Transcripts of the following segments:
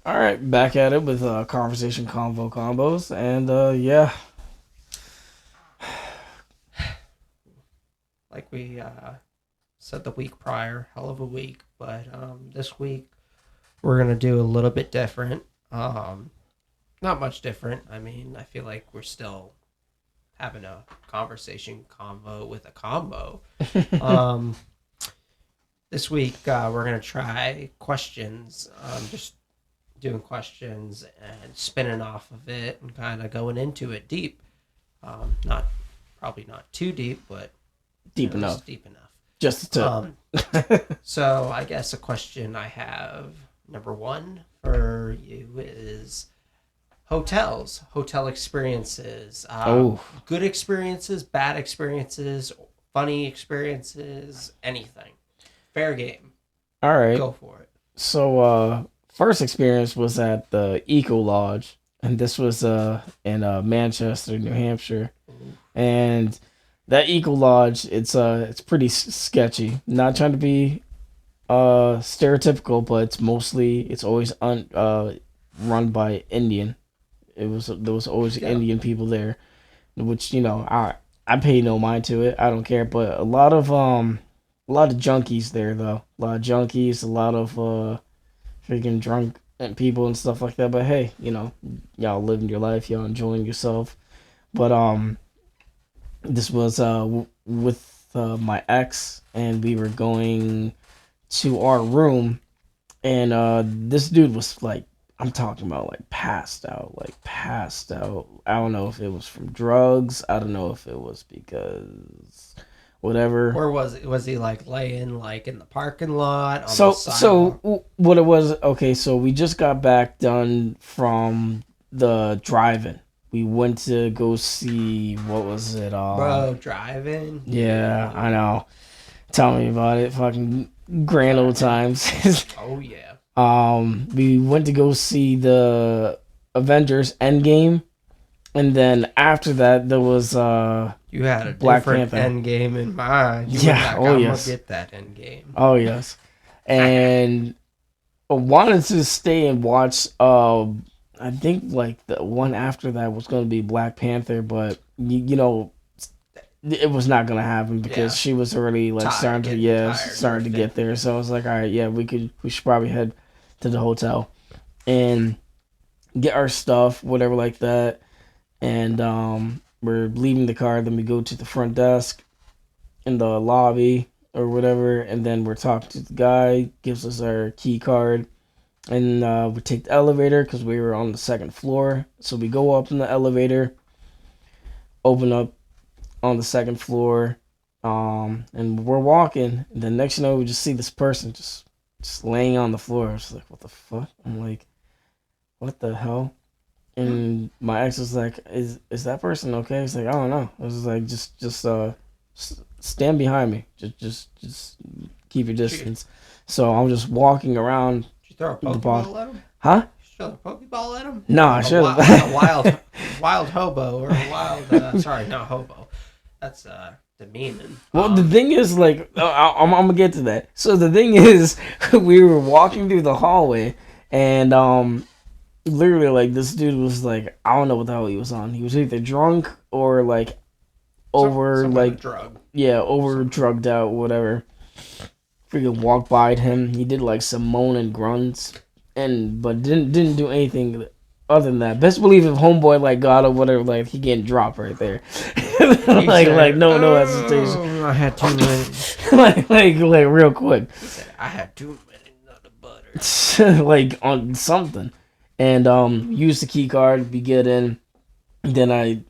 All right, back at it with conversation convo combos, and yeah, Like we said the week prior, hell of a week. But this week we're gonna do a little bit different. Not much different. I mean, I feel like we're still having a conversation convo with a combo. Um, this week we're gonna try questions. Just doing questions and spinning off of it and kind of going into it deep. Not probably not too deep, but deep just enough, deep enough. just to. Um, so I guess a question I have number one for you is hotels, hotel experiences, Oh, good experiences, bad experiences, funny experiences, anything. Fair game. all right. Go for it. So, first experience was at the Eco Lodge, and this was in Manchester, New Hampshire, and that Eco Lodge, it's pretty sketchy. Not trying to be stereotypical, but it's always run by Indian. There was always Yeah. Indian people there, which I pay no mind to it. I don't care. But a lot of junkies there though. A lot of junkies, a lot of freaking drunk and people and stuff like that. But hey, y'all living your life, y'all enjoying yourself. But this was with my ex, and we were going to our room, and this dude was like, I'm talking about like passed out, like passed out. I don't know if it was from drugs. I don't know if it was because whatever. Or was he like laying like in the parking lot on the So sidewalk? what it was? Okay, so we just got back done from the drive-in. We went to go see what was it? Bro, driving? Yeah, Yeah. I know. Tell me about it. Fucking grand old times. Oh yeah. We went to go see the Avengers Endgame, and then after that there was You had a Black different Panther. end game in mind. You were Yeah, like, oh I'm gonna yes. get that end game. Oh yes. And I wanted to stay and watch I think like the one after that was going to be Black Panther, but it was not going to happen Yeah. because she was already like Tired, getting tired, starting to drifting. get there. So I was like, all right, yeah, we should probably head to the hotel and get our stuff, whatever like that. And we're leaving the car, then we go to the front desk in the lobby or whatever, and then we're talking to the guy, gives us our key card, and we take the elevator because we were on the second floor. So we go up in the elevator, open up on the second floor, and we're walking. And then next, we just see this person just laying on the floor. I was like, what the fuck? I'm like, what the hell? And my ex was like, "Is that person okay?" He's like, "I don't know." I was like, stand behind me. Just keep your Shoot. distance." So I'm just walking around Did you throw a the bar. pokeball at him? Huh? Throw a pokeball at him? No, I should Like a have. wild hobo or a wild sorry, not hobo. That's demeaning. Well, the thing is, like, I'm gonna get to that. So the thing is, we were walking through the hallway, and literally, like, this dude was like, I don't know what the hell he was on. He was either drunk or like over, some kind of like, drug. yeah, over drugged out, whatever. Freaking walked by him. He did like some moan and grunts, and but didn't do anything other than that. Best believe if homeboy like got or whatever, like he getting dropped right there. He said, No hesitation. I had too many. Like real quick. He said, I had too many nut butter. Like on something. And use the key card, we get in. Then I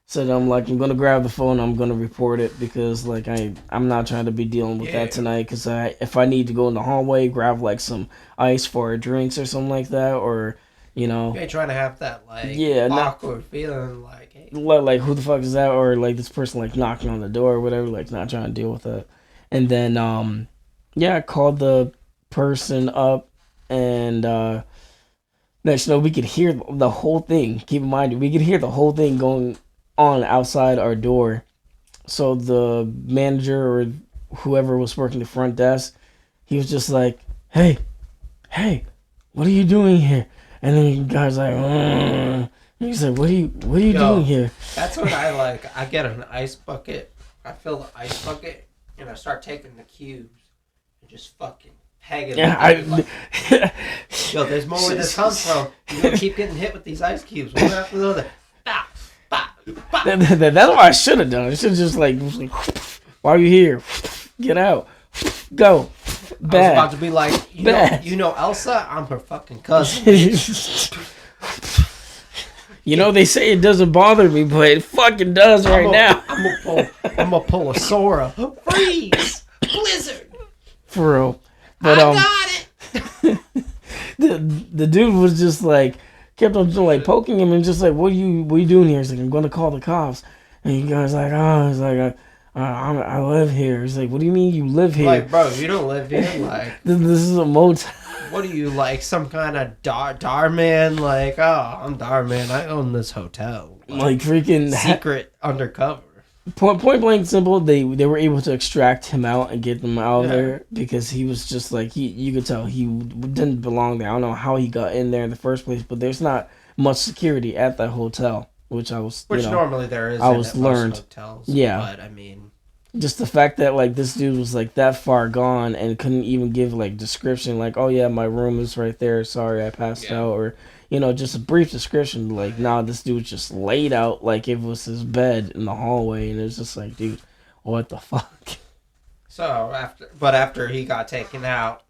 said I'm like, I'm gonna grab the phone, I'm gonna report it because like I'm not trying to be dealing with that Yeah. tonight because if I need to go in the hallway, grab like some ice for drinks or something like that, or You ain't trying to have that like yeah, not awkward feeling like, hey, like who the fuck is that, or like this person like knocking on the door or whatever, like not trying to deal with that. And then yeah, I called the person up, and next, we could hear the whole thing. Keep in mind, we could hear the whole thing going on outside our door. So the manager or whoever was working the front desk, he was just like, "Hey, hey, what are you doing here?" And then the guy's like, "Mm." He's like, what are you doing Yo, here? that's what I like. I get an ice bucket. I fill the ice bucket and I start taking the cubes and just fucking pegging the Yeah, dude. Like, yo, there's more where this comes from. You're gonna keep getting hit with these ice cubes one after another. Bah, bah, bah. that's what I should have done. I should have just like, why are you here? Get out. Go. I was about Bad. to be like, Bad. you know Elsa? I'm her fucking cousin. Bitch. You know, they say it doesn't bother me, but it fucking does right now. I'm gonna pull a Sora. Freeze! Blizzard! For real. But I got it! the dude was just like kept on like poking him and just like, what are you doing here? He's like, I'm gonna call the cops. And he goes like, oh, he's like, I live here. He's like, what do you mean you live here? Like, bro, you don't live here. Like, This is a motel. what are you, like, some kind of Dar man? Like, oh, I'm Dar man. I own this hotel. Like freaking Secret undercover. point blank simple. They were able to extract him out and get him out of Yeah. there because he was just like you could tell he didn't belong there. I don't know how he got in there in the first place, but there's not much security at that hotel, which I was Which you know, normally there is I in was at most learned. hotels. Yeah. But, I mean, just the fact that like this dude was like that far gone and couldn't even give like description like, oh yeah, my room is right there, sorry I passed Yeah. out, or just a brief description. Like, nah, this dude just laid out like it was his bed in the hallway, and it's just like, dude, what the fuck? so after he got taken out,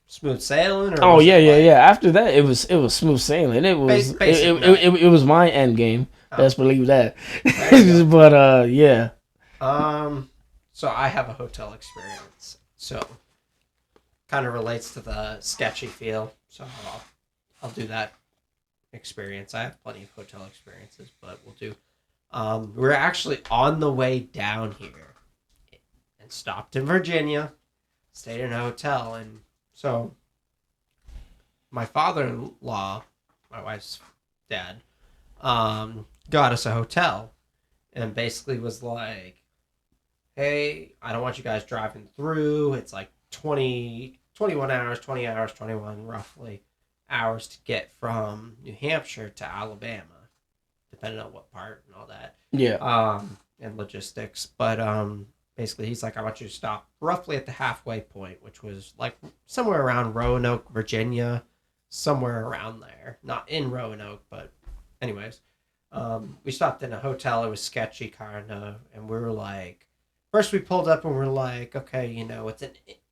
smooth sailing? Or Oh was yeah, it yeah, like- yeah. After that, it was smooth sailing. It was Basic it was my end game. Oh. Best believe that. There you go. But yeah, So I have a hotel experience. So kind of relates to the sketchy feel. So I'll do that experience. I have plenty of hotel experiences, but we'll do. We're actually on the way down here and stopped in Virginia, stayed in a hotel, and so my father-in-law, my wife's dad, got us a hotel and basically was like, hey, I don't want you guys driving through. It's like 21 hours, 20 hours, 21 roughly hours to get from New Hampshire to Alabama, depending on what part and all that. yeah, And logistics. But basically he's like, I want you to stop roughly at the halfway point, which was like somewhere around Roanoke, Virginia, somewhere around there. Not in Roanoke, but anyways. We stopped in a hotel. It was sketchy kind of, and we were like, first we pulled up and we're like, okay,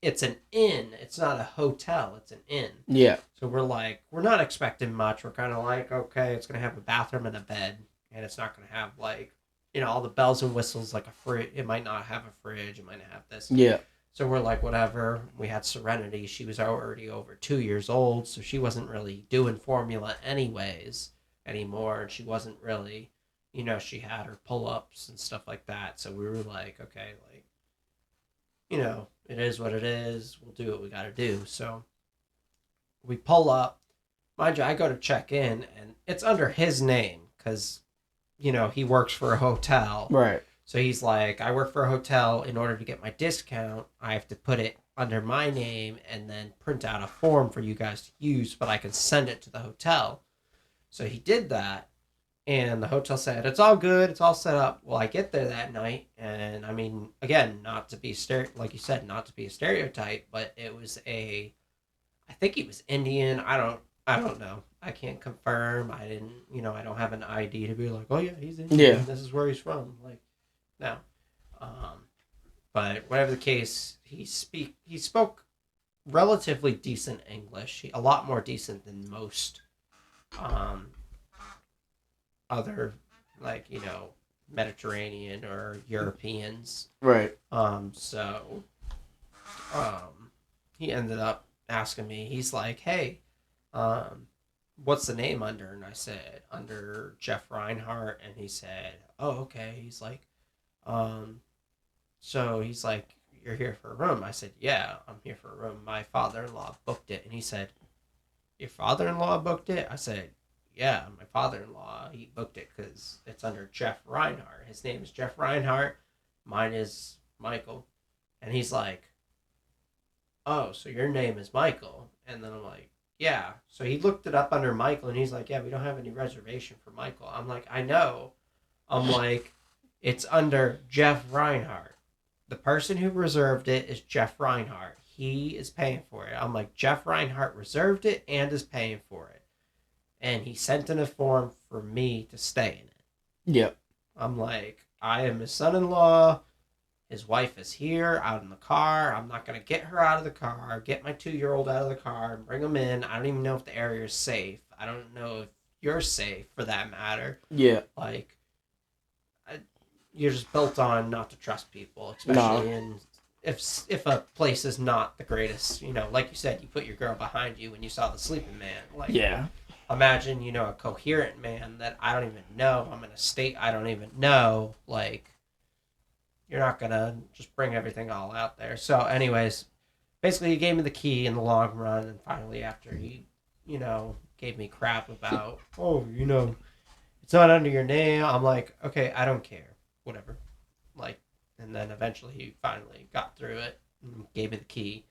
it's an inn. It's not a hotel. It's an inn. yeah, So we're like, we're not expecting much. We're kind of like, okay, it's gonna have a bathroom and a bed, and it's not gonna have like, all the bells and whistles like a fridge. It might not have a fridge. It might not have this. yeah, So we're like, whatever. We had Serenity. She was already over 2 years old, so she wasn't really doing formula anyways anymore. And she wasn't really, she had her pull-ups and stuff like that. So we were like, okay, like, it is what it is. We'll do what we got to do. So we pull up. Mind you, I go to check in, and it's under his name because, he works for a hotel. right, So he's like, I work for a hotel. In order to get my discount, I have to put it under my name and then print out a form for you guys to use, but I can send it to the hotel. So he did that, and the hotel said, it's all good. It's all set up. Well, I get there that night, and I mean, again, not to be like you said, not to be a stereotype, but it was I think he was Indian. I don't know. I can't confirm. I didn't, I don't have an ID to be like, oh yeah, he's Indian. Yeah. This is where he's from. Like, no. But whatever the case, he spoke relatively decent English. A lot more decent than most other, like, Mediterranean or Europeans. right, So he ended up asking me, he's like, hey, what's the name under? And I said, under Jeff Reinhardt. And he said, oh, okay. He's like, so he's like, you're here for a room. I said, yeah, I'm here for a room. My father-in-law booked it. And he said, your father-in-law booked it? I said, yeah, my father-in-law, he booked it because it's under Jeff Reinhardt. His name is Jeff Reinhardt. Mine is Michael. And he's like, oh, so your name is Michael. And then I'm like, yeah. So he looked it up under Michael, and he's like, yeah, we don't have any reservation for Michael. I'm like, I know. I'm like, it's under Jeff Reinhardt. The person who reserved it is Jeff Reinhardt. He is paying for it. I'm like, Jeff Reinhardt reserved it and is paying for it. And he sent in a form for me to stay in it. Yep. I'm like, I am his son in law. His wife is here out in the car. I'm not going to get her out of the car, get my 2-year-old out of the car, and bring him in. I don't even know if the area is safe. I don't know if you're safe for that matter. Yeah. Like, you're just built on not to trust people, No. especially in if a place is not the greatest. Like you said, you put your girl behind you when you saw the sleeping man. Like, Yeah. imagine a coherent man that I don't even know. I'm in a state I don't even know. Like, you're not gonna just bring everything all out there. So, anyways, basically, he gave me the key in the long run, and finally, after he, gave me crap about, oh, it's not under your name. I'm like, okay, I don't care, whatever. Like, and then eventually, he finally got through it and gave me the key.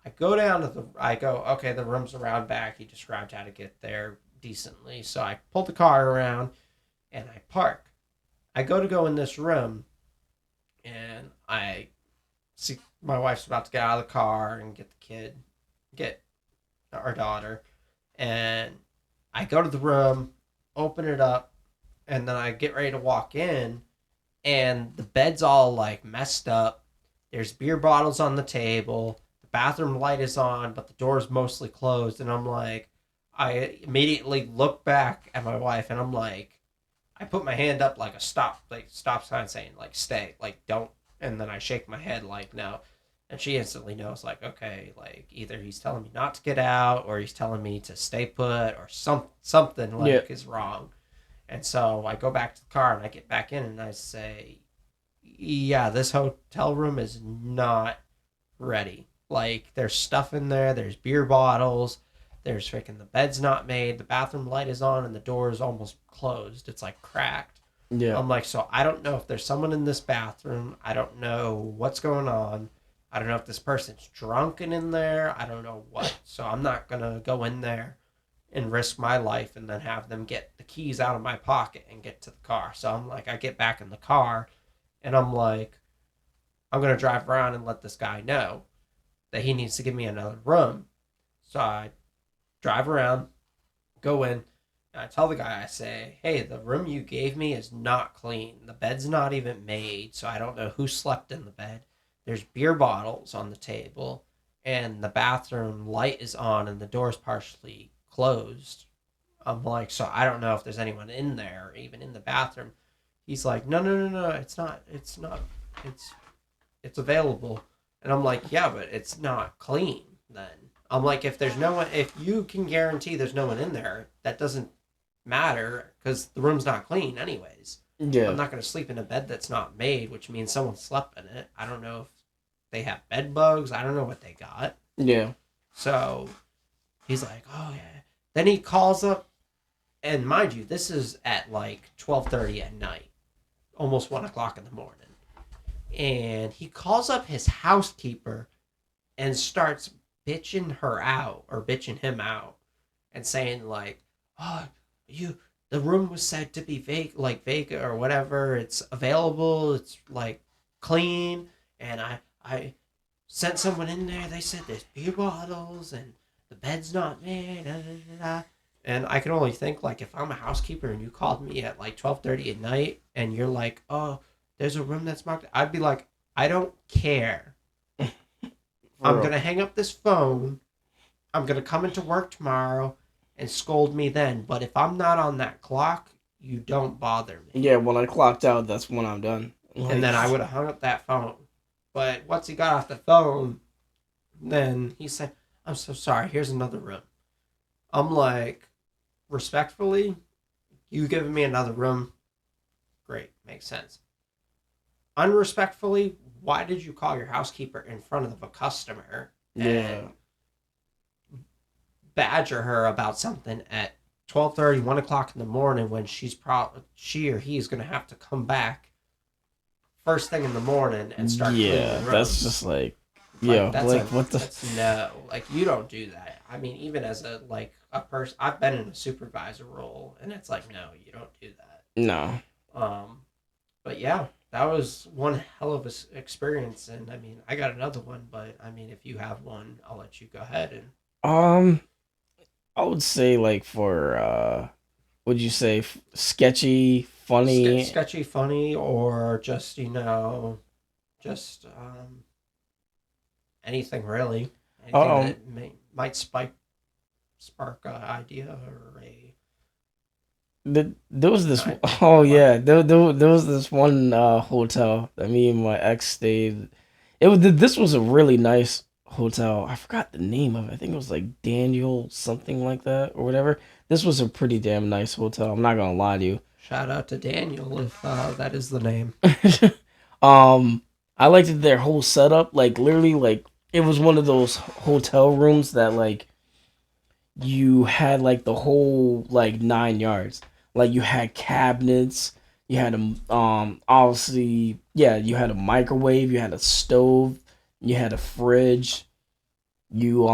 I go, okay, the room's around back. He described how to get there decently. So I pull the car around and I park. I go in this room and I see my wife's about to get out of the car and get our daughter. And I go to the room, open it up, and then I get ready to walk in and the bed's all like messed up. There's beer bottles on the table. The bathroom light is on, but the door's mostly closed. And I'm like, I immediately look back at my wife and I'm like, I put my hand up like a stop sign saying like stay, like don't. And then I shake my head like no. And she instantly knows like, okay, like either he's telling me not to get out or he's telling me to stay put or something like is wrong. And so I go back to the car and I get back in and I say, yeah, this hotel room is not ready. Like, there's stuff in there, there's beer bottles, there's freaking the bed's not made, the bathroom light is on, and the door is almost closed. It's like cracked. Yeah. I'm like, so I don't know if there's someone in this bathroom. I don't know what's going on. I don't know if this person's drunken in there. I don't know what. So I'm not going to go in there and risk my life and then have them get the keys out of my pocket and get to the car. So I'm like, I get back in the car and I'm like, I'm going to drive around and let this guy know that he needs to give me another room. So I drive around, go in, and I tell the guy, I say, hey, the room you gave me is not clean. The bed's not even made, so I don't know who slept in the bed. There's beer bottles on the table, and the bathroom light is on, and the door's partially closed. I'm like, so I don't know if there's anyone in there, even in the bathroom. He's like, no, it's not, it's available. And I'm like, yeah, but it's not clean then. I'm like, if there's no one, if you can guarantee there's no one in there, that doesn't matter because the room's not clean anyways. Yeah. I'm not going to sleep in a bed that's not made, which means someone slept in it. I don't know if they have bed bugs. I don't know what they got. Yeah. So he's like, oh yeah. Then he calls up, and mind you, this is at like 12:30 at night, almost 1 o'clock in the morning. And he calls up his housekeeper and starts bitching him out and saying like, oh, the room was said to be vacant or whatever. It's available. It's like clean. And I sent someone in there. They said there's beer bottles and the bed's not made. Da, da, da, da. And I can only think like if I'm a housekeeper and you called me at like 12:30 at night and you're like, oh, there's a room that's marked. I'd be like, I don't care. I'm going to hang up this phone. I'm going to come into work tomorrow and scold me then. But if I'm not on that clock, you don't bother me. Yeah, when I clocked out, that's when I'm done. Like, And then I would have hung up that phone. But once he got off the phone, then he said, I'm so sorry. Here's another room. I'm like, respectfully, you giving me another room? Great. Makes sense. Unrespectfully, why did you call your housekeeper in front of a customer and badger her about something at 12:30, 1 o'clock in the morning when she or he is going to have to come back first thing in the morning and start cleaning the room? That's just like, yeah, that's like what the? no, like you don't do that. I mean, even as a person, I've been in a supervisor role, and it's like, no, you don't do that. No. Um, but yeah, that was one hell of a experience, and I mean, I got another one, but I mean, if you have one, I'll let you go ahead and Um, I would say like for would you say sketchy, funny? sketchy, funny, or just just anything really, anything Um, that might spark an idea or a there was this. time. Oh What? yeah, there was this one hotel that me and my ex stayed. This was a really nice hotel. I forgot the name of it. I think it was like Daniel something like that or whatever. This was a pretty damn nice hotel. I'm not gonna lie to you. Shout out to Daniel if that is the name. um, I liked their whole setup. Like literally, like it was one of those hotel rooms that like you had like the whole like 9 yards. Like you had cabinets, you had a obviously yeah, you had a microwave, you had a stove, you had a fridge, you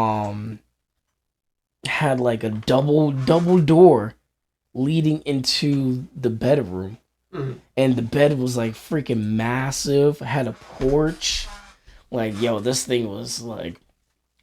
had like a double door leading into the bedroom. Mhm. And the bed was like freaking massive, had a porch. Like, yo, this thing was like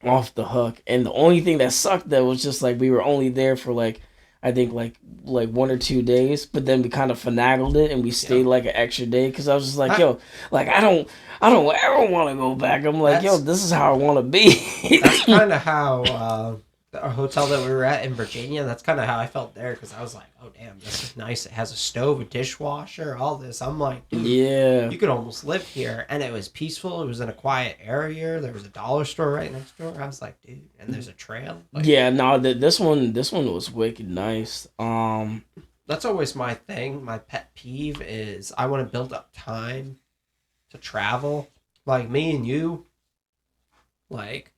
off the hook. And the only thing that sucked though was just like we were only there for like I think like 1 or 2 days, but then we kind of finagled it and we Yeah. stayed like an extra day because I was just like, I, yo, like I don't ever want to go back. I'm like, yo, that's this is how I want to be. that's kind of how our hotel that we were at in Virginia. That's kind of how I felt there because I was like, oh damn, this is nice. It has a stove, a dishwasher, all this. I'm like, dude, Yeah, you could almost live here, and it was peaceful. It was in a quiet area. There was a dollar store right next door. I was like, dude, and there's a trail. Like, yeah. No, this one was wicked nice. that's always my thing. My pet peeve is I want to build up time to travel. Like me and you, like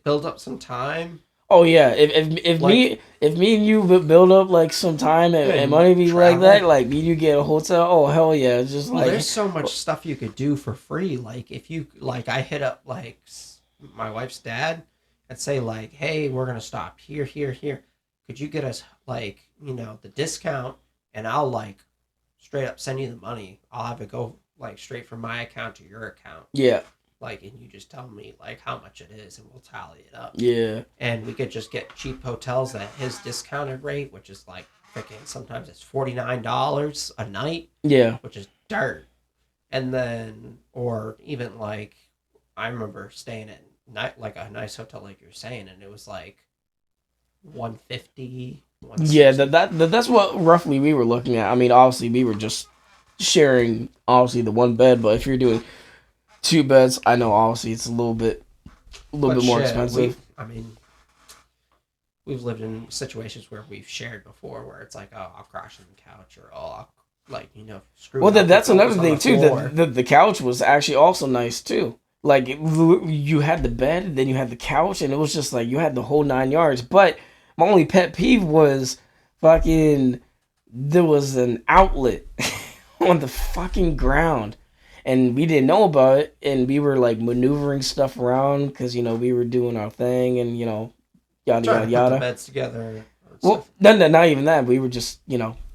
build up some time. Oh yeah, if Like me and you build up like some time and and money be like travel. that, like me and you get a hotel. Oh hell yeah, it's just Well, like there's so much stuff you could do for free. Like if you like, I hit up like my wife's dad and say like, "Hey, we're gonna stop here, here, here. Could you get us like the discount?" And I'll like straight up send you the money. I'll have it go like straight from my account to your account. yeah, Like, and you just tell me like how much it is, and we'll tally it up. yeah, And we could just get cheap hotels at his discounted rate, which is like freaking sometimes it's $49 a night, yeah. which is dirt. And then, or even like, I remember staying at night like a nice hotel, like you're saying, and it was like 150, Yeah, 160. that's what roughly we were looking at. I mean, obviously we were just sharing obviously the one bed, but if you're doing two beds, I know obviously it's a little But bit more shit, expensive. I mean, we've lived in situations where we've shared before, where it's like, oh, I'll crash on the couch, or oh, I'll like screw. Well, it up that's with another pillows on thing the too. floor. The couch was actually also nice too. Like you had the bed, then you had the couch, and it was just like you had the whole 9 yards. But my only pet peeve was fucking there was an outlet on the fucking ground, and we didn't know about it, and we were like maneuvering stuff around because we were doing our thing, and yada Trying yada to put the yada. beds together or Well, stuff no, not even that. We were just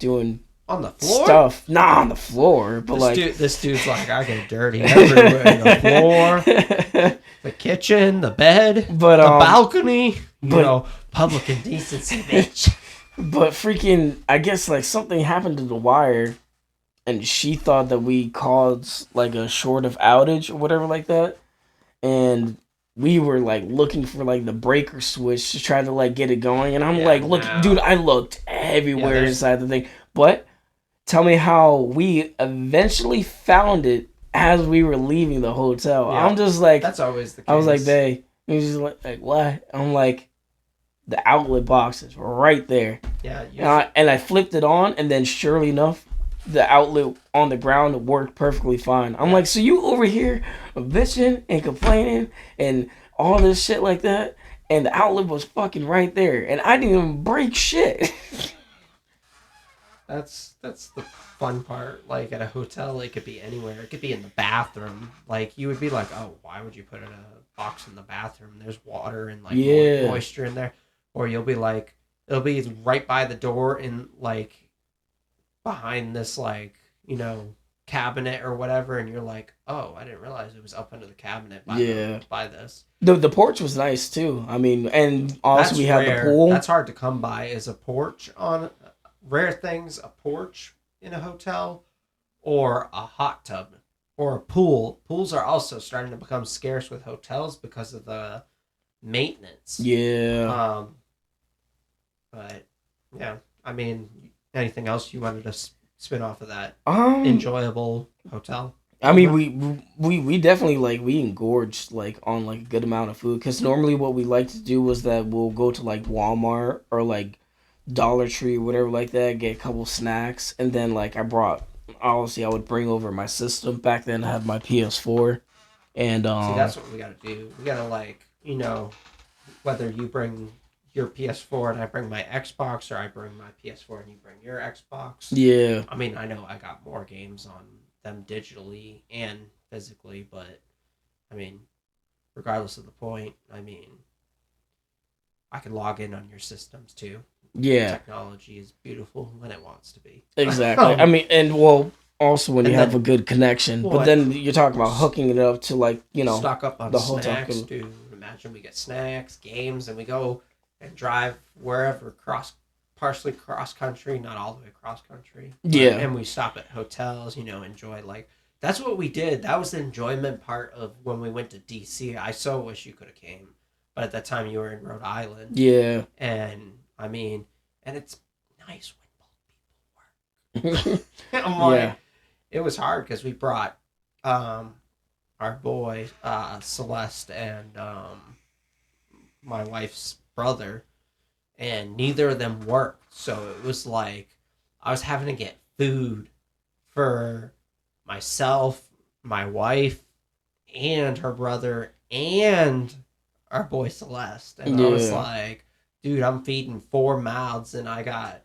doing on the floor. stuff, not on the floor, but like This dude's like, I get dirty everywhere. The floor, the kitchen, the bed, but the balcony. but- Public indecency, bitch. but freaking, I guess like something happened to the wire, and she thought that we caused like a short of outage or whatever like that, and we were like looking for like the breaker switch to try to like get it going, and I'm Yeah, like, look, no. dude, I looked Yeah, everywhere there's- inside the thing, but tell me how we eventually found it as we were leaving the hotel. Yeah. I'm just like, That's always the case. I was like, babe. He was just like what? I'm like, the outlet box is right there. Yeah, And I flipped it on, and then surely enough, the outlet on the ground worked perfectly fine. I'm like, so you over here bitching and complaining and all this shit like that, and the outlet was fucking right there, and I didn't even break shit. That's the fun part. Like at a hotel, it could be anywhere. It could be in the bathroom. Like you would be like, oh, why would you put in a box in the bathroom? There's water and like Yeah. moisture in there. Or you'll be like, it'll be right by the door and like behind this like cabinet or whatever, and you're like, oh, I didn't realize it was up under the cabinet Yeah. by this. The porch was nice too. I mean, and also That's we had the rare. pool. That's hard to come by. Is a porch on rare things? A porch in a hotel, or a hot tub, or a pool. Pools are also starting to become scarce with hotels because of the maintenance. Yeah. But yeah, I mean, anything else you wanted to spin off of that Um. enjoyable hotel? I mean, we definitely like we engorged like on like a good amount of food because normally what we like to do was that we'll go to like Walmart or like Dollar Tree or whatever like that, get a couple snacks, and then like I brought obviously I would bring over my system. Back then I had my PS4, and See, that's what we gotta do. We gotta like whether you bring your PS4 and I bring my Xbox, or I bring my PS4 and you bring your Xbox. yeah, I mean, I know I got more games on them digitally and physically, but I mean, regardless of the point, I mean, I can log in on your systems too. yeah, Technology is beautiful when it wants to be. exactly. I mean, and well, also when you And have a then good connection, but what? then you're talking about hooking it up to like Stock up on the hotel snacks, can. dude. Imagine we get snacks, games, and we go and drive wherever partially cross country, not all the way cross country. Yeah. And we stop at hotels, enjoy like that's what we did. That was the enjoyment part of when we went to DC. I so wish you could have came, but at that time you were in Rhode Island, Yeah. and I mean, and it's nice when both Yeah. people work. I'm like, it was hard because we brought our boy Celeste and my wife's brother, and neither of them worked. So it was like I was having to get food for myself, my wife, and her brother, and our boy Celeste. And I was Yeah. like, dude, I'm feeding 4 mouths, and I got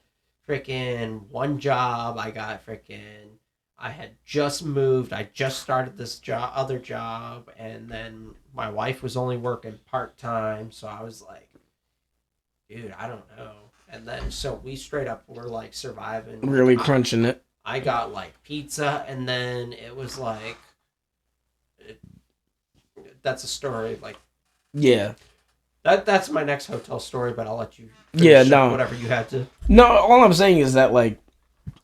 freaking one job. I had just moved. I just started this other job, and then my wife was only working part time. So I was like, dude, I don't know. And then so we straight up were like surviving. Really crunching it. I got like pizza, and then it was like, that's a story. Like Yeah. that's my next hotel story, but I'll let you. Yeah, finish up no. whatever you had to. No, all I'm saying is that like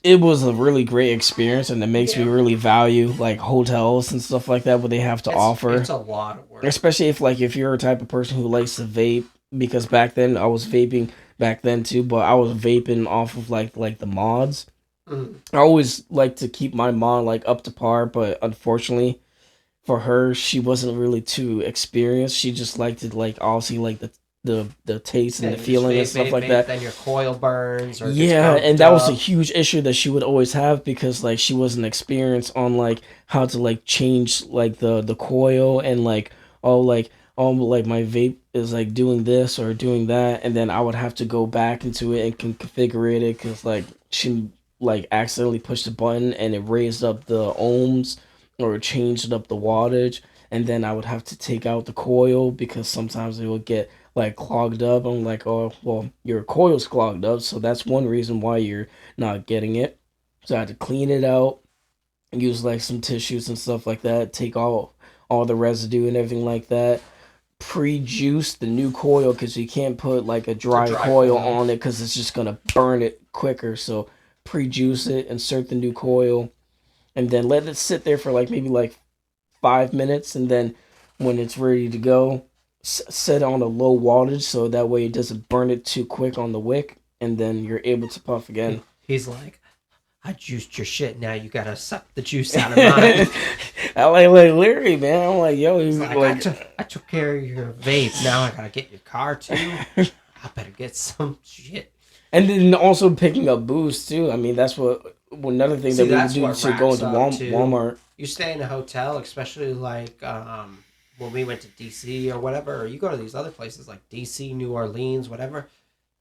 it was a really great experience, and it makes me Yeah. really value like hotels and stuff like that, what they have to offer. It's a lot of work. Especially if you're a type of person who likes to vape, because back then I was vaping back then too, but I was vaping off of like the mods. Mhm. I always like to keep my mod like up to par, but unfortunately for her, she wasn't really too experienced. She just liked it like obviously like the taste and Then the you feeling and just stuff like vape, that. Then your coil burns. Or gets Yeah, and bumped that was a up. huge issue that she would always have because like she wasn't experienced on like how to like change like the coil and like like my vape is like doing this or doing that, and then I would have to go back into it and configure it because like she like accidentally pushed a button and it raised up the ohms or changed up the wattage, and then I would have to take out the coil because sometimes it would get like clogged up. I'm like, oh well, your coil's clogged up, so that's one reason why you're not getting it. So I had to clean it out, use like some tissues and stuff like that, take all the residue and everything like that. Pre-juice the new coil because you can't put like a dry dry coil coil. on it because it's just gonna burn it quicker. So pre-juice it, insert the new coil, and then let it sit there for like maybe like 5 minutes, and then when it's ready to go, set it on a low wattage so that way it doesn't burn it too quick on the wick, and then you're able to puff again. He's like, I juiced your shit. Now you gotta suck the juice out of mine. I like Larry, man. I'm like, yo, he's He's like, I took care of your vape. Now I gotta get your car too. I better get some shit. and then also picking up booze too. I mean, that's what another thing See, that we would that's do what to go racks into up, too. Walmart. You stay in a hotel, especially like when we went to DC or whatever, or you go to these other places like DC, New Orleans, whatever.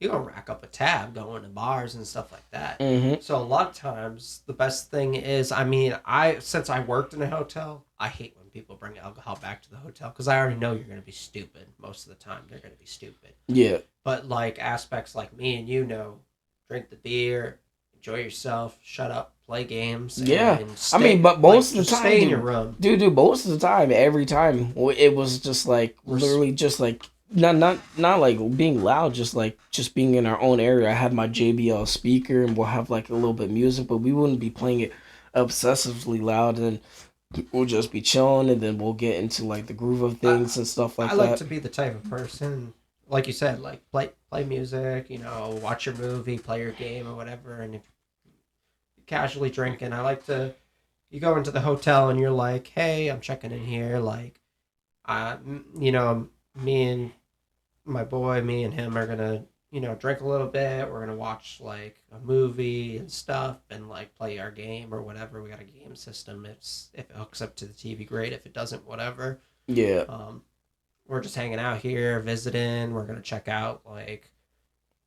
you're gonna rack up a tab going to bars and stuff like that. Mm-hmm. So a lot of times the best thing is, I mean, I since I worked in a hotel, I hate when people bring alcohol back to the hotel because I already know you're gonna be stupid most of the time. They're gonna be stupid. Yeah. But like aspects like me and you know, drink the beer, enjoy yourself, shut up, play games, Yeah. and I mean, stay but like most of the just time, stay in your room. dude, most of the time, every time, it was just like Res- literally just like not like being loud, just like just being in our own area. I had my JBL speaker, and we'll have like a little bit of music, but we wouldn't be playing it obsessively loud, and we'll just be chilling, and then we'll get into like the groove of I, things and stuff like I like that. to be the type of person, like you said, like play music, you know, watch your movie, play your game or whatever, and if you're casually drinking, I like to. You go into the hotel and you're like, hey, I'm checking in here, like, you know, me and my boy, me and him are gonna, you know, drink a little bit. We're gonna watch like a movie and stuff, and like play our game or whatever. We got a game system. It's if it hooks up to the TV, great. If it doesn't, whatever. Yeah, Um, we're just hanging out here, visiting. We're gonna check out like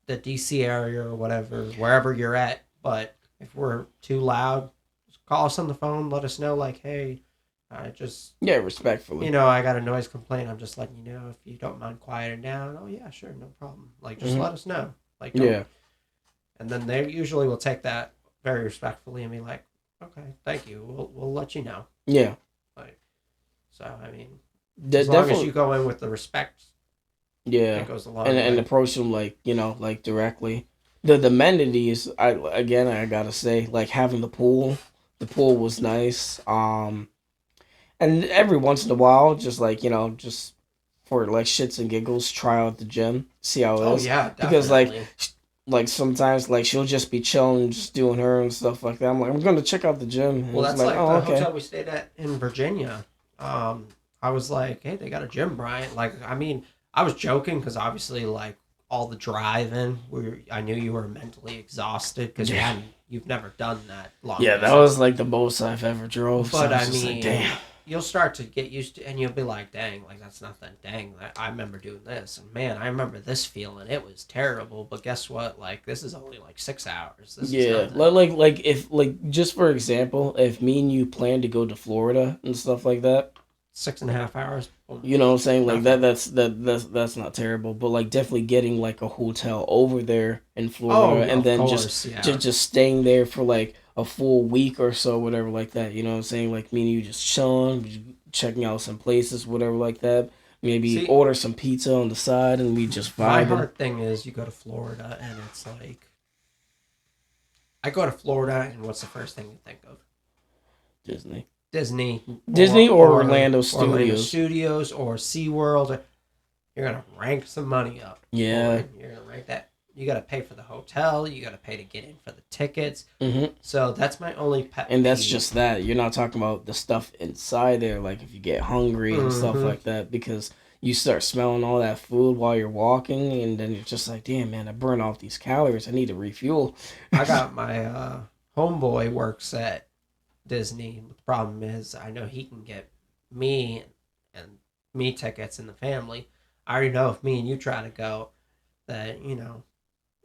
the DC area or whatever, wherever you're at. But if we're too loud, just call us on the phone. Let us know, like, hey, I just yeah, respectfully. you know, I got a noise complaint. I'm just letting you know if you don't mind quieting down. Oh yeah, sure, no problem. Like just Hmm. let us know. Like don't. Yeah, And then they usually will take that very respectfully and be like, okay, thank you. We'll let you know. yeah, Like so, I mean, as long as definitely. you go in with the respect, Yeah, it goes a long and way. approach them like like directly. The amenities, I gotta say, like having the pool was nice. And every once in a while, just like just for like shits and giggles, try out the gym, see how it Oh is. yeah, Because definitely. like sometimes like she'll just be chilling, just doing her and stuff like that. I'm like, I'm gonna check out the gym, and Well, it's that's like, like oh the okay, hotel we stayed at in Virginia. Um, I was like, hey, they got a gym, Brian. Like, I mean, I was joking because obviously, like, all the driving, I knew you were mentally exhausted because yeah, you've never done that long yeah. That distance. was like the most I've ever drove. So But I was I just like, damn. mean, you'll start to get used to, and you'll be like, dang, like that's nothing. Dang, I remember doing this, and man, I remember this feeling. It was terrible, but guess what? Like, this is only like 6 hours. This is Yeah, nothing. like if like just for example, if me and you plan to go to Florida and stuff like that, 6.5 hours. Boom, you know what I'm saying? Like nothing. that's not terrible, but like definitely getting like a hotel over there in Florida Oh, and of then course, yeah. just staying there for like a full week or so, whatever like that. You know what I'm saying? Like me and you just chilling, checking out some places, whatever like that. Maybe See, order some pizza on the side and we just my vibing. hard thing is you go to Florida and it's like I go to Florida and what's the first thing you think of? Disney. Disney Disney or or Orlando Orlando Studios. Studios or SeaWorld. You're gonna rank some money up for Yeah. it. You're gonna rank that. You gotta pay for the hotel. You gotta pay to get in for the tickets. Hmm. So that's my only pet And that's peeve. just that. You're not talking about the stuff inside there, like if you get hungry and stuff Hmm. like that, because you start smelling all that food while you're walking, and then you're just like, damn, man, I burned off these calories. I need to refuel. I got my homeboy works at Disney. The problem is, I know he can get me and me tickets in the family. I already know if me and you try to go, that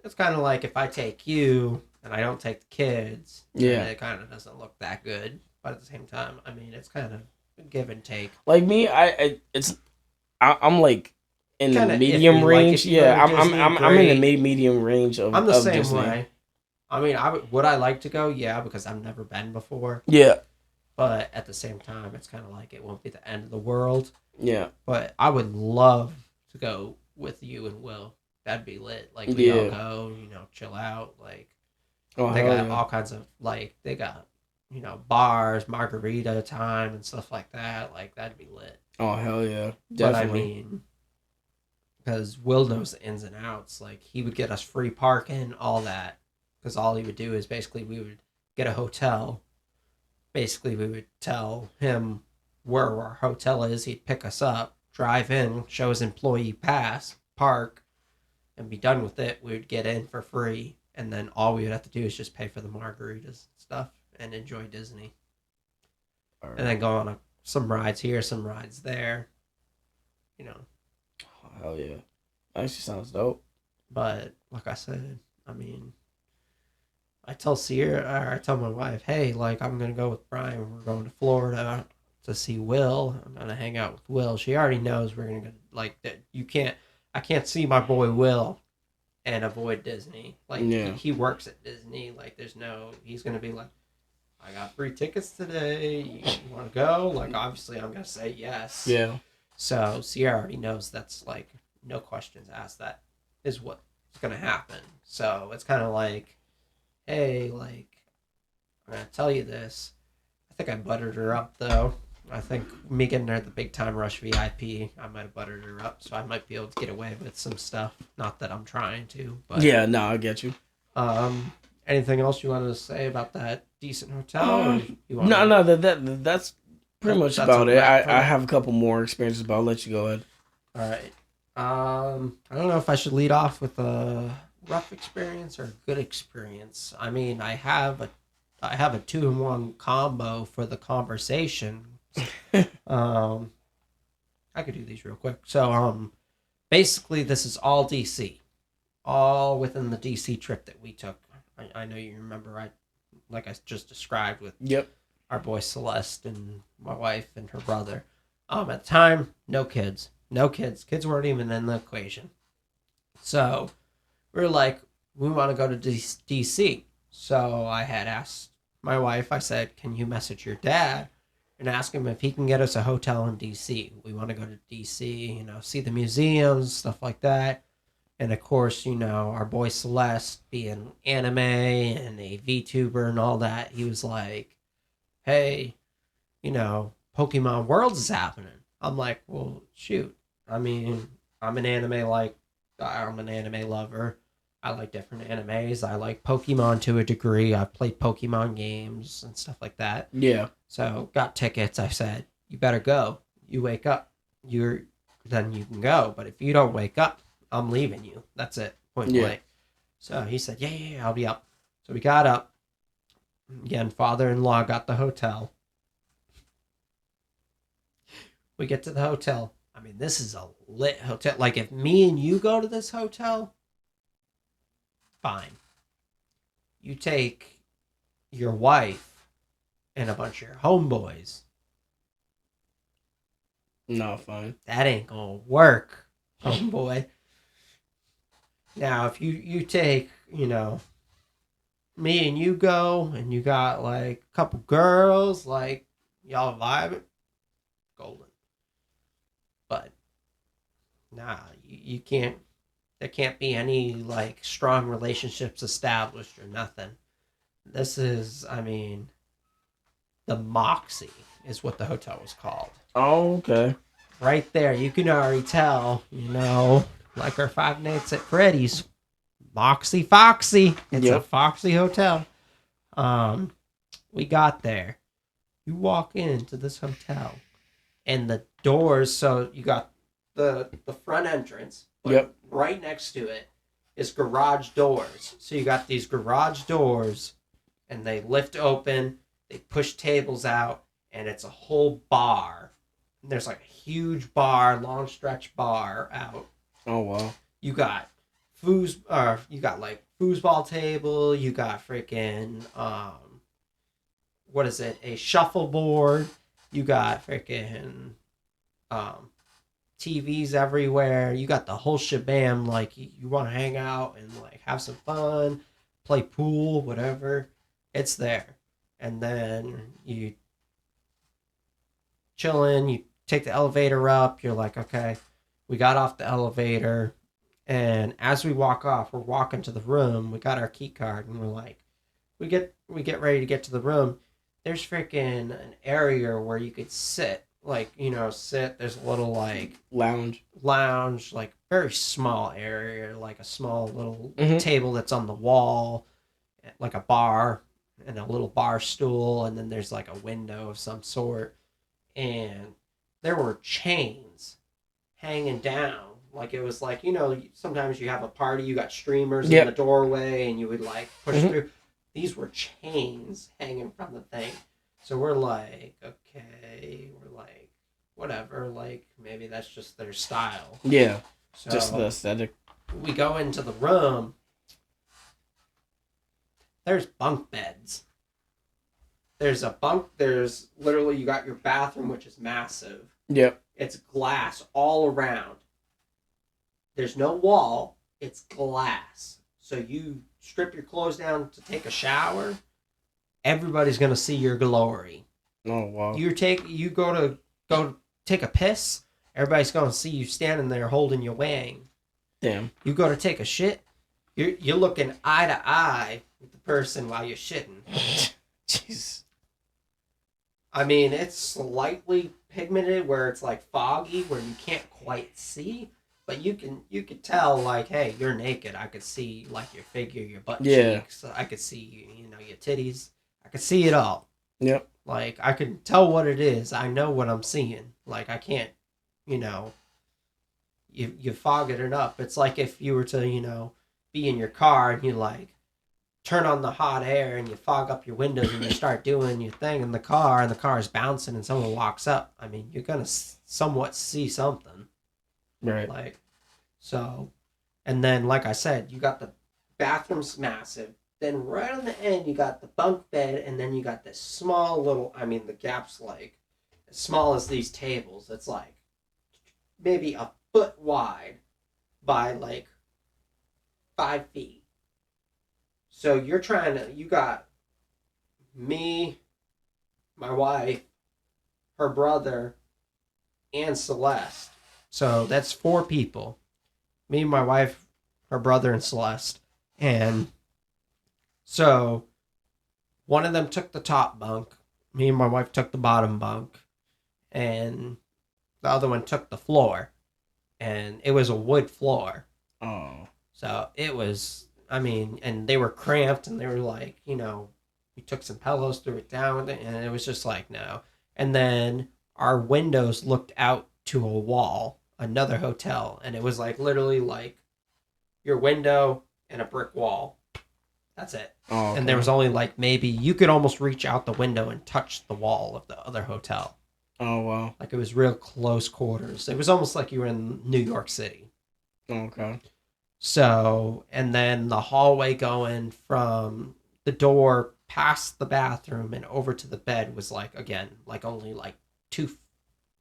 it's kind of like if I take you and I don't take the kids, then Yeah. it kind of doesn't look that good. But at the same time, I mean, it's kind of a give and take. Like me, I'm like in the Kind of medium iffy. Like range. if you go Yeah, to Disney, I'm in the great. medium range I'm the of same Disney. way. I mean, would I like to go? Yeah, because I've never been before. Yeah. But at the same time, it's kind of like it won't be the end of the world. Yeah. But I would love to go with you and Will. That'd be lit. Like we all Yeah. go, chill out. Like Oh they hell got yeah. all kinds of they got bars, margarita time, and stuff like that. Like that'd be lit. Oh hell yeah. But I Definitely. mean, because Will knows the ins and outs. Like he would get us free parking, all that. Because all he would do is basically we would get a hotel. Basically, we would tell him where our hotel is. He'd pick us up, drive in, show his employee pass, park, and be done with it. We would get in for free, and then all we would have to do is just pay for the margaritas and stuff and enjoy Disney, All and right. then go on some rides here, some rides there. You know, Oh hell yeah. Actually sounds dope. but like I said, I mean, I tell Sierra, or I tell my wife, hey, like I'm gonna go with Brian. We're going to Florida to see Will. I'm gonna hang out with Will. She already knows we're gonna go, like that. You can't, I can't see my boy Will and avoid Disney. Like Yeah. he works at Disney. Like there's no, he's gonna be like, I got free tickets today. You want to go? Like obviously I'm gonna say yes. Yeah. So Sierra already knows that's like no questions asked. That is what's gonna happen. So it's kind of like, hey, like I'm gonna tell you this. I think I buttered her up though. I think me getting her at the Big Time Rush VIP, I might have buttered her up, so I might be able to get away with some stuff. Not that I'm trying to, but Yeah. No, I get you. um, anything else you wanted to say about that decent hotel, or you want No, no, that's pretty much that's about a it. wrap for I it? have a couple more experiences, but I'll let you go ahead. All right. I don't know if I should lead off with a rough experience or a good experience. I mean, I have a 2-in-1 combo for the conversation. Um, I could do these real quick. So, basically, this is all DC, all within the DC trip that we took. I know you remember. Like I just described with Yep. our boy Celeste and my wife and her brother. At the time, no kids. No kids. Kids weren't even in the equation. So we were like, we want to go to DC. So I had asked my wife, I said, can you message your dad and ask him if he can get us a hotel in DC? We want to go to DC, see the museums, stuff like that. And of course, our boy Celeste being anime and a VTuber and all that, he was like, hey, Pokemon Worlds is happening. I'm like, well, shoot. I mean, I'm an anime lover. I like different animes. I like Pokemon to a degree. I've played Pokemon games and stuff like that. Yeah. So got tickets. I said, you better go. You wake up. Then you can go. But if you don't wake up, I'm leaving you. That's it. Point Yeah. blank. So he said, yeah, I'll be up. So we got up. Again, father-in-law got the hotel. We get to the hotel. I mean, this is a lit hotel. Like, if me and you go to this hotel, fine. You take your wife and a bunch of your homeboys. No, fine. That ain't gonna work, homeboy. Now, if you take, me and you go, and you got, like, a couple girls, like, y'all vibing, golden. But, nah, you can't, there can't be any, like, strong relationships established or nothing. This is, I mean, the Moxie is what the hotel was called. Oh, okay. Right there, you can already tell, like our Five Nights at Freddy's, Moxie Foxy. It's a Yep. Foxy hotel. We got there. You walk into this hotel, and the doors. So you got the front entrance. But Yep. right next to it is garage doors. So you got these garage doors, and they lift open. They push tables out, and it's a whole bar. And there's like a huge bar, long stretch bar out. Oh, wow. You got like foosball table. You got freaking what is it? A shuffleboard. You got freaking TVs everywhere. You got the whole shabam. Like you want to hang out and like have some fun, play pool, whatever. It's there, and then you chilling. You take the elevator up. You're like, okay, we got off the elevator. And as we walk off, we're walking to the room. We got our key card, and we're like, we get ready to get to the room. There's freaking an area where you could sit, like sit. There's a little like Lounge. like very small area, like a small little Mhm. table that's on the wall, like a bar and a little bar stool, and then there's like a window of some sort, and there were chains hanging down. Like it was like, sometimes you have a party, you got streamers Yep. in the doorway and you would like push Mhm. through. These were chains hanging from the thing. So we're like, okay, whatever, like maybe that's just their style. Yeah. So Just the aesthetic. we go into the room there's bunk beds. There's literally, you got your bathroom, which is massive. Yep. It's glass all around. There's no wall, it's glass. So you strip your clothes down to take a shower, everybody's gonna see your glory. Oh wow. You go take a piss, everybody's gonna see you standing there holding your wang. Damn. You go to take a shit, you're looking eye to eye with the person while you're shitting. Jeez. I mean, it's slightly pigmented where it's like foggy, where you can't quite see, but you could tell, like, hey, you're naked. I could see like your figure, your butt cheeks. I could see your titties. I could see it all. Yep. Like, I can tell what it is. I know what I'm seeing. Like, I can't, you fog it up. It's like if you were to, be in your car and you like turn on the hot air and you fog up your windows and you start doing your thing in the car and the car is bouncing and someone walks up. I mean, you're going to somewhat see something. Right. Like, so, and then, like I said, you got the bathroom's massive. Then right on the end, you got the bunk bed, and then you got this small little, I mean, the gap's like as small as these tables. It's like maybe a foot wide by like 5 feet. So you got me, my wife, her brother, and Celeste. So that's 4 people. Me, my wife, her brother, and Celeste. And so one of them took the top bunk. Me and my wife took the bottom bunk. And the other one took the floor. And it was a wood floor. Oh. So it was, I mean, and they were cramped and they were like, we took some pillows, threw it down with it, and it was just like, no. And then our windows looked out to a wall, another hotel, and it was like literally like your window and a brick wall. That's it. Oh, okay. And there was only like maybe you could almost reach out the window and touch the wall of the other hotel. Oh wow. Like it was real close quarters. It was almost like you were in New York City. Okay. So, and then the hallway going from the door past the bathroom and over to the bed was like, again, like only like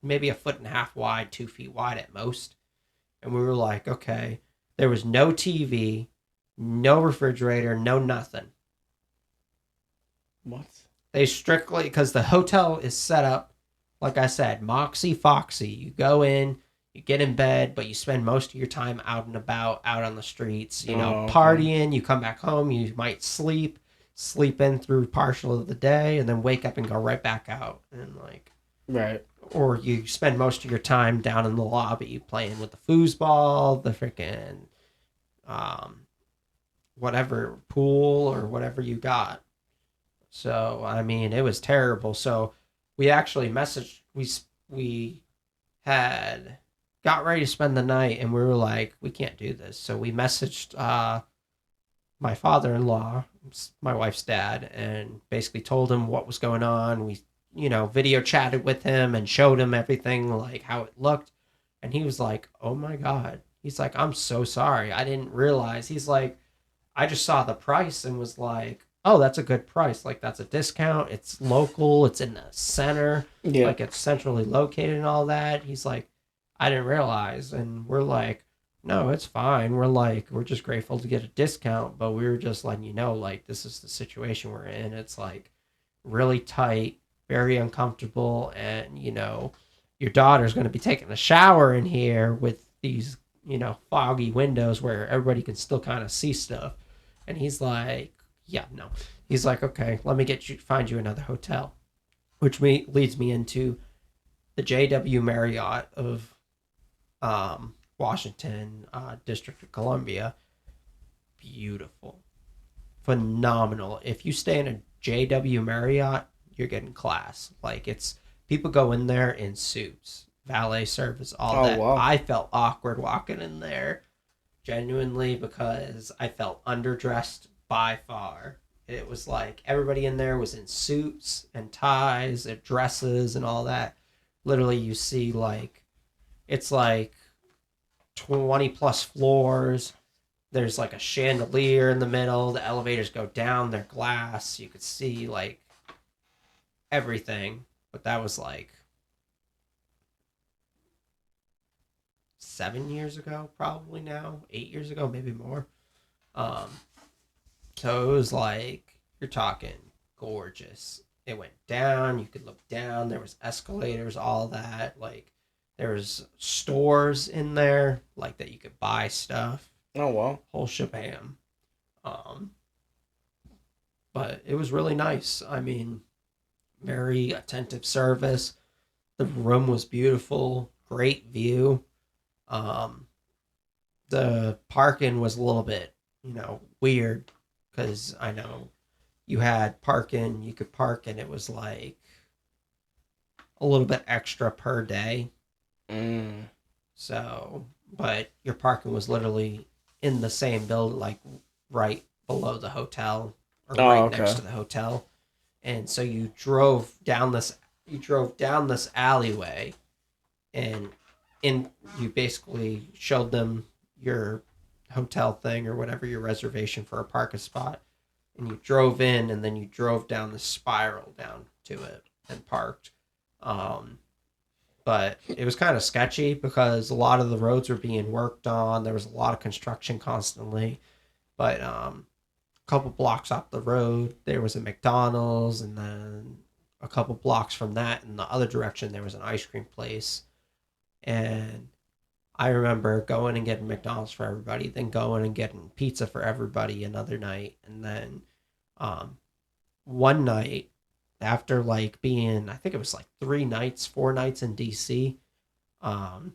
maybe a foot and a half wide, 2 feet wide at most. And we were like, okay, there was no TV, no refrigerator, no nothing. What? They strictly, because the hotel is set up, like I said, Moxie Foxy. You go in, you get in bed, but you spend most of your time out and about, out on the streets, Okay. partying. You come back home, you might sleep in through partial of the day, and then wake up and go right back out. And like, Right. or you spend most of your time down in the lobby playing with the foosball, the freaking, whatever, pool or whatever you got. So, I mean, it was terrible. So we actually messaged, we had got ready to spend the night and we were like, we can't do this. So we messaged my father-in-law, my wife's dad, and basically told him what was going on. We, video chatted with him and showed him everything, like how it looked. And he was like, oh my God. He's like, I'm so sorry. I didn't realize. He's like, I just saw the price and was like, oh, that's a good price. Like, that's a discount. It's local. It's in the center. Yeah. Like, it's centrally located and all that. He's like, I didn't realize. And we're like, no, it's fine. We're like, we're just grateful to get a discount. But we were just letting you know, like, this is the situation we're in. It's like really tight, very uncomfortable. And, your daughter's going to be taking a shower in here with these, foggy windows where everybody can still kind of see stuff. And he's like, yeah, no. He's like, okay, let me find you another hotel, which leads me into the JW Marriott of Washington, District of Columbia. Beautiful, phenomenal. If you stay in a JW Marriott, you're getting class. Like, it's people go in there in suits, valet service, all that. Wow. I felt awkward walking in there, genuinely, because I felt underdressed by far. It was like everybody in there was in suits and ties and dresses and all that. Literally, you see, like, it's like 20 plus floors, there's like a chandelier in the middle. The elevators go down, they're glass. You could see like everything. But that was like 7 years ago, probably now, 8 years ago, maybe more. Um, so it was like you're talking gorgeous. It went down. You could look down. There was escalators, all that. Like there was stores in there, like that you could buy stuff. Oh wow. Whole shebang. Um, but it was really nice. I mean, very attentive service. The room was beautiful. Great view. Um, the parking was a little bit, weird because I know you had parking, you could park, and it was like a little bit extra per day. Mm. So, but your parking was literally in the same building, like right below the hotel or Oh, right next okay. to the hotel. And so you drove down this alleyway, and in you basically showed them your hotel thing or whatever, your reservation for a parking spot, and you drove in, and then you drove down the spiral down to it and parked. um but it was kind of sketchy because a lot of the roads were being worked on. There was a lot of construction constantly. But a couple blocks up the road there was a McDonald's, and then a couple blocks from that in the other direction there was an ice cream place. And I remember going and getting McDonald's for everybody, then going and getting pizza for everybody another night. And then um, one night, after like being, I think it was like 3 nights, 4 nights in DC, um,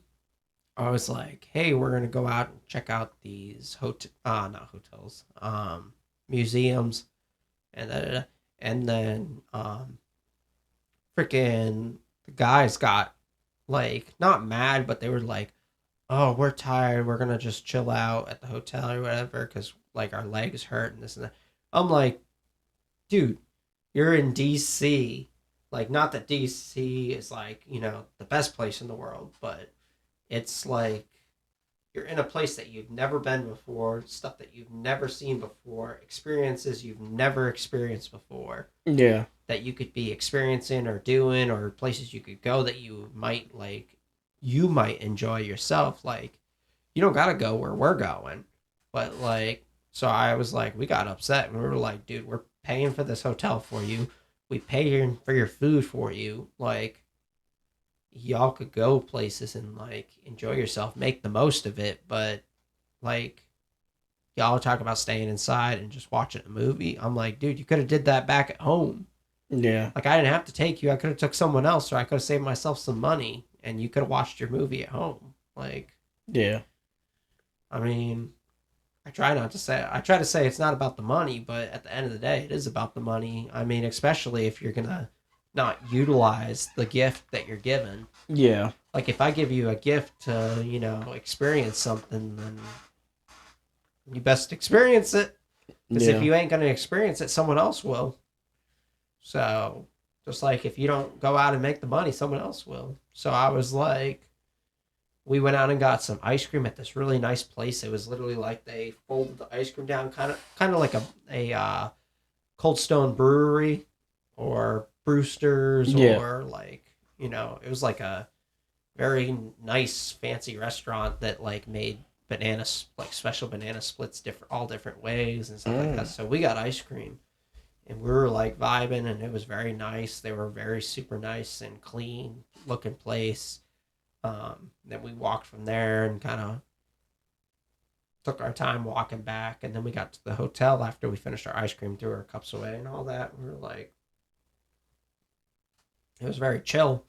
I was like, hey, we're going to go out and check out these not hotels, museums. And then freaking the guys got like not mad, but they were like, oh, we're tired. We're gonna just chill out at the hotel or whatever because like our legs hurt and this and that. I'm like, dude, you're in DC. Like, not that DC is like the best place in the world, but it's like you're in a place that you've never been before, stuff that you've never seen before, experiences you've never experienced before Yeah. that you could be experiencing or doing, or places you could go that you might enjoy yourself. Like, you don't gotta go where we're going. But like, so I was like, we got upset and we were like, dude, we're paying for this hotel for you. We pay for your food for you. Like, y'all could go places and like enjoy yourself, make the most of it. But like, y'all talk about staying inside and just watching a movie. I'm like, dude, you could have did that back at home. Yeah. Like, I didn't have to take you. I could have took someone else, or I could have saved myself some money, and you could have watched your movie at home. Like, Yeah. I mean, I try to say it's not about the money, but at the end of the day, it is about the money. I mean, especially if you're gonna not utilize the gift that you're given. Yeah. Like, if I give you a gift to, experience something, then you best experience it. Because if Yeah. you ain't gonna experience it, someone else will. So, just like if you don't go out and make the money, someone else will. So I was like, we went out and got some ice cream at this really nice place. It was literally like they folded the ice cream down, kind of like a Cold Stone Brewery or Brewster's, Yeah. or like, it was like a very nice fancy restaurant that like made bananas, like special banana splits, all different ways and stuff like that. Mm. So we got ice cream and we were like vibing, and it was very nice. They were very super nice and clean looking place. Then we walked from there and kind of took our time walking back, and then we got to the hotel after we finished our ice cream, threw our cups away and all that. We were like, it was very chill.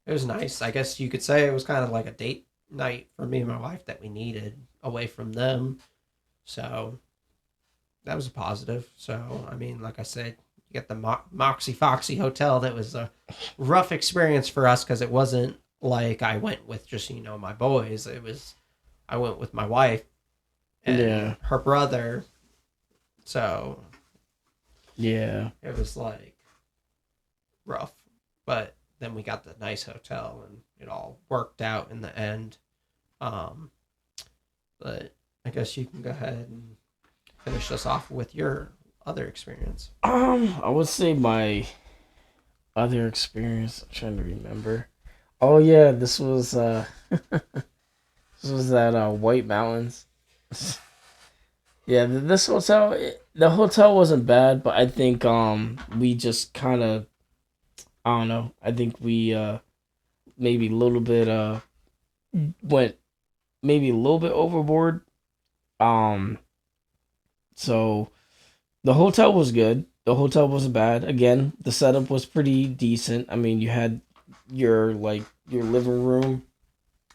It was nice. I guess you could say it was kind of like a date night for me and my wife that we needed away from them. So that was a positive. So, I mean, like I said, you get the Moxie Foxy Hotel. That was a rough experience for us because it wasn't like I went with just, my boys. I went with my wife and Yeah. her brother. So Yeah. it was like rough. But then we got the nice hotel and it all worked out in the end. Um, but I guess you can go ahead and finish us off with your other experience. I would say my other experience. I'm trying to remember. Oh yeah, this was at White Mountains. Yeah, this hotel, the hotel wasn't bad, but I think we just kind of, I don't know. I think we maybe a little bit went maybe a little bit overboard. Um, so the hotel was good. The hotel wasn't bad. Again, the setup was pretty decent. I mean, you had your living room,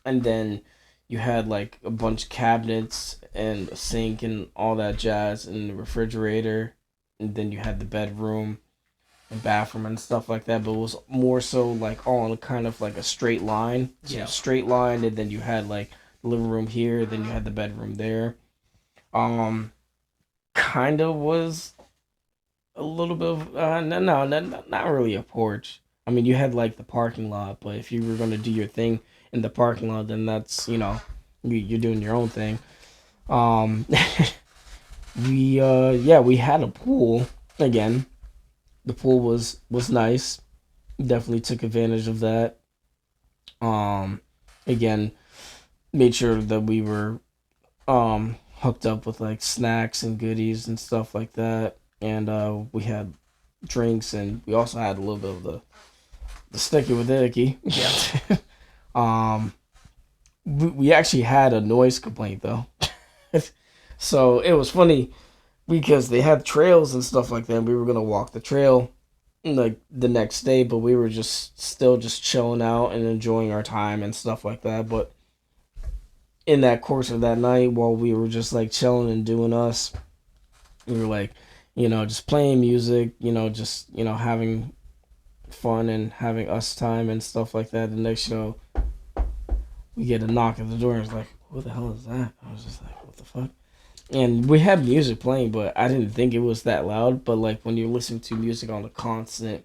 and then you had like a bunch of cabinets and a sink and all that jazz and the refrigerator, and then you had the bedroom and bathroom and stuff like that. But it was more so like all in kind of like a straight line. So Yeah. straight line, and then you had like the living room here, then you had the bedroom there. Um, kind of was a little bit of not really a porch. I mean, you had like the parking lot, but if you were gonna do your thing in the parking lot, then that's you're doing your own thing. Um, we had a pool again. The pool was nice. Definitely took advantage of that. Um, again, made sure that we were hooked up with like snacks and goodies and stuff like that, and we had drinks, and we also had a little bit of the sticky with icky. Yeah. um, we actually had a noise complaint though. So it was funny because they had trails and stuff like that. And we were gonna walk the trail like the next day, but we were just still just chilling out and enjoying our time and stuff like that. But in that course of that night, while we were just like chilling and doing us, we were like, just playing music, just having fun and having us time and stuff like that. The next show, we get a knock at the door. And it's like, what the hell is that? I was just like, what the fuck? And we had music playing, but I didn't think it was that loud. But like when you're listening to music on a constant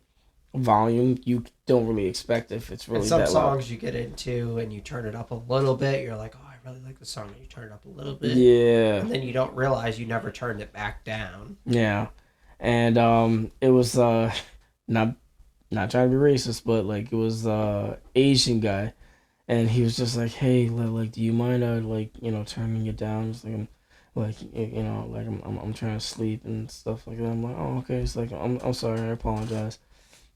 volume, you don't really expect if it's And really some that loud. songs you get into and you turn it up a little bit, you're like, oh, I really like the song, and you turn it up a little bit. Yeah, And then you don't realize you never turned it back down. yeah, and it was not not trying to be racist, but like it was Asian guy, and he was just like, hey, like, do you mind like turning it down? It's like like I'm trying to sleep and stuff like that. I'm like, oh okay. It's like I'm sorry, I apologize.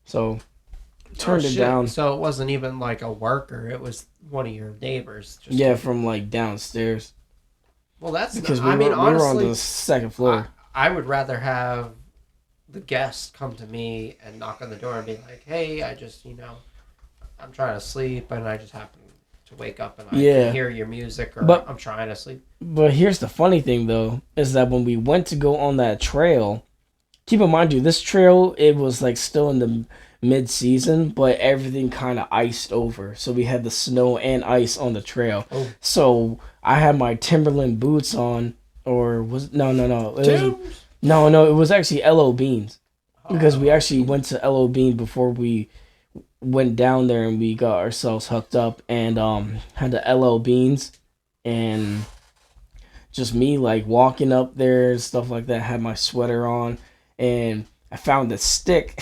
So Oh, turned it shit. down. So it wasn't even like a worker, it was one of your neighbors. Yeah, from like downstairs Well, that's not, because I mean, we were on honestly, the second I, floor. I would rather have the guest come to me and knock on the door and be like, hey, I just, I'm trying to sleep and I just happen to wake up and I Yeah, can hear your music or but I'm trying to sleep. but here's the funny thing though is that when we went to go on that trail, keep in mind, dude, this trail it was like still in the mid season, but everything kind of iced over. So we had the snow and ice on the trail. Oh, So I had my Timberland boots on, or was no, it was Tim's. no, it was actually LO Beans because we Oh, actually went to LO Bean before we went down there and we got ourselves hooked up and had the LO Beans and just me like walking up there and stuff like that. Had my sweater on and I found the stick.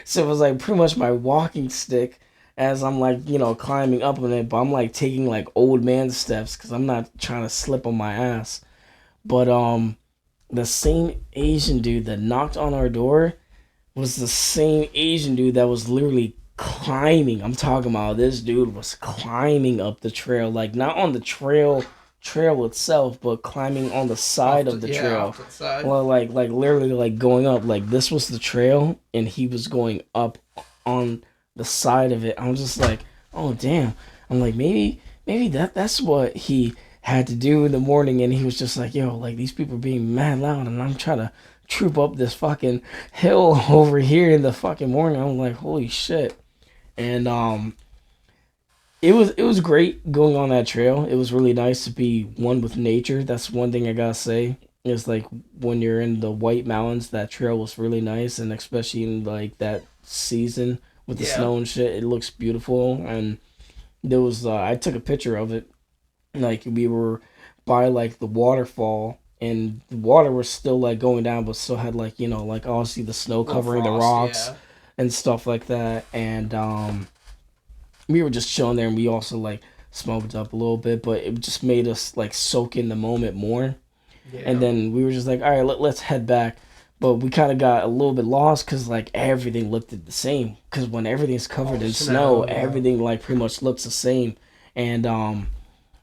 So it was like pretty much my walking stick as I'm like, climbing up on it, but I'm like taking like old man steps because I'm not trying to slip on my ass. But the same Asian dude that knocked on our door was the same Asian dude that was literally climbing. I'm talking about this dude was climbing up the trail, like not on the trail itself, but climbing on the side of the trail. off to the side. Well, like literally like going up. Like this was the trail, and he was going up on the side of it. I'm just like, oh damn. I'm like maybe that's what he had to do in the morning, and he was just like, yo, like these people are being mad loud, and I'm trying to troop up this fucking hill over here in the fucking morning. I'm like, holy shit. And it was great going on that trail. It was really nice to be one with nature. That's one thing I gotta say. Is like when you're in the White Mountains, that trail was really nice, and especially in like that season with the Yeah. snow and shit, it looks beautiful. And there was I took a picture of it. Like we were by like the waterfall, and the water was still like going down, but still had like like obviously the snow Little covering the frost, rocks yeah. and stuff like that. And we were just chilling there, and we also like smoked up a little bit, but it just made us like soak in the moment more. And Yeah. then we were just like, all right, let's head back. But we kind of got a little bit lost because like everything looked the same. Because when everything's covered All in snow, snow, yeah. everything like pretty much looks the same. And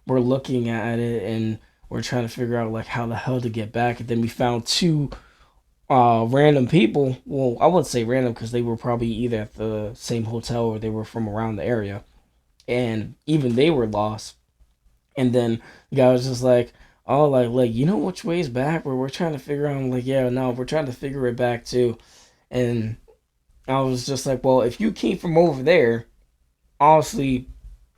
we're looking at it, and we're trying to figure out like how the hell to get back. And then we found two random people. Well, I wouldn't say random because they were probably either at the same hotel or they were from around the area, and even they were lost. And then the guy was just like, "Oh, like you know which way's back?" Where we're trying to figure out. I'm like, "Yeah, no, we're trying to figure it back too." And I was just like, "Well, if you came from over there, honestly,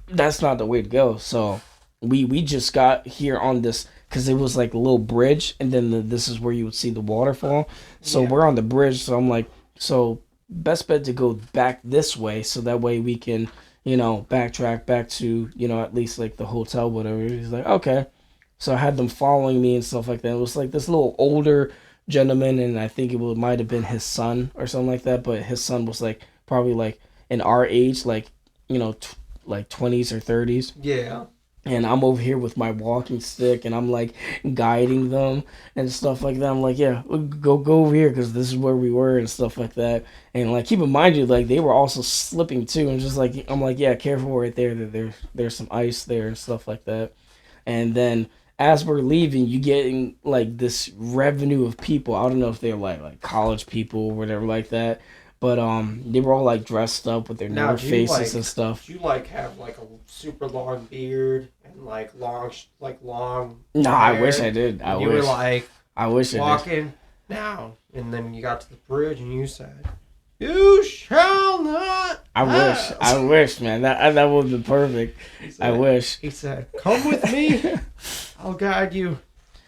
that's not the way to go." So we just got here on this because it was like a little bridge, and then this is where you would see the waterfall. So Yeah. we're on the bridge. So I'm like, so best bet to go back this way, so that way we can backtrack back to at least like the hotel, whatever. He's like, okay. So I had them following me and stuff like that. It was like this little older gentleman, and I think might have been his son or something like that. But his son was like probably like in our age, like like 20s or 30s. Yeah. And I'm over here with my walking stick, and I'm like guiding them and stuff like that. I'm like, yeah, go over here because this is where we were and stuff like that. And like, keep in mind, you like they were also slipping too, and just like I'm like, yeah, careful right there. There's some ice there and stuff like that. And then as we're leaving, you getting like this revenue of people. I don't know if they're like college people or whatever like that, but they were all like dressed up with their Now, North Faces and stuff. do you like have like a super long beard and like long No, I wish hair? I did. I And you were wish. like I wish I did. walking now, and then you got to the bridge and you said, "You shall not I wish. pass." I wish, man. That would have been perfect. He I said, wish. he said, "Come with me. I'll guide you."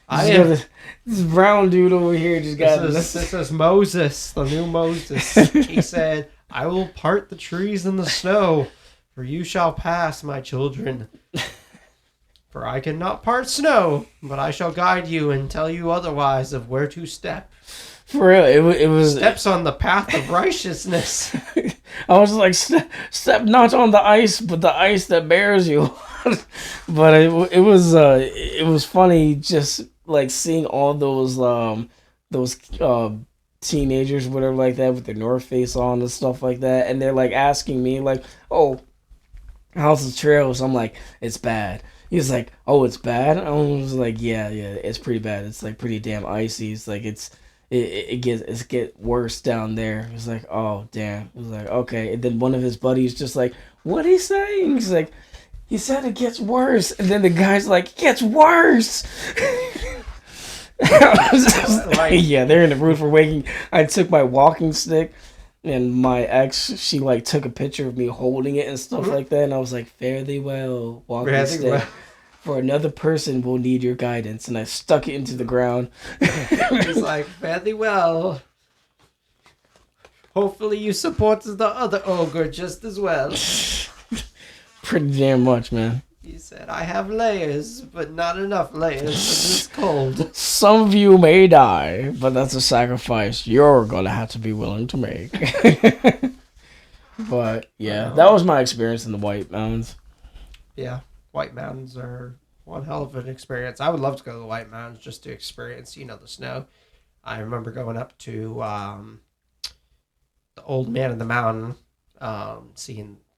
I Just got am. this brown dude over here just got This is Moses, the new Moses. He said, "I will part the trees in the snow, for you shall pass, my children. For I cannot part snow, but I shall guide you and tell you otherwise of where to step. for real. It was. Steps on the path of righteousness." I was like, step not on the ice, but the ice that bears you. But it was funny just like seeing all those teenagers whatever like that with their North Face on and stuff like that, and they're like asking me like, oh, how's the trails? I'm like, it's bad. He's like, oh, it's bad. I was like, yeah, it's pretty bad. It's like pretty damn icy. It's like it get worse down there. He's like, oh damn. He was like, okay. And then one of his buddies just like, what he saying? He's like, he said it gets worse. And then the guy's like, it gets worse. Yeah, they're in the mood for waking. I took my walking stick, and my ex, she like took a picture of me holding it and stuff like that, and I was like, "Fare thee well, walking Rather stick. well. For another person will need your guidance." And I stuck it into the ground. He's like, "Fairly well. Hopefully you support the other ogre just as well." Pretty damn much, man. He said, "I have layers, but not enough layers for this cold." Some of you may die, but that's a sacrifice you're gonna have to be willing to make. But yeah, that was my experience in the White Mountains. Yeah, White Mountains are one hell of an experience. I would love to go to the White Mountains just to experience, the snow. I remember going up to the Old Man of the Mountain,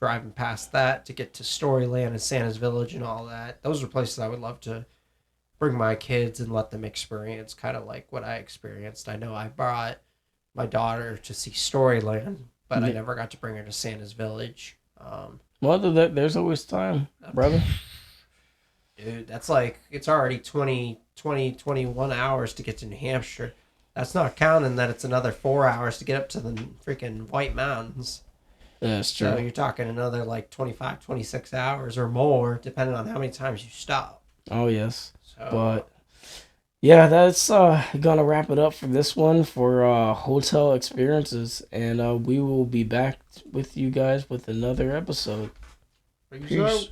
driving past that to get to Storyland and Santa's Village and all that. Those are places I would love to bring my kids and let them experience, kind of like what I experienced. I know I brought my daughter to see Storyland, but I never got to bring her to Santa's Village. Well, there's always time, brother. Dude, that's like, it's already 21 hours to get to New Hampshire. That's not counting that it's another 4 hours to get up to the freaking White Mountains. Yeah, that's true. So you're talking another like 25, 26 hours or more, depending on how many times you stop. Oh, yes. So, But yeah, that's gonna wrap it up for this one for hotel experiences, and we will be back with you guys with another episode. peace Peace. out.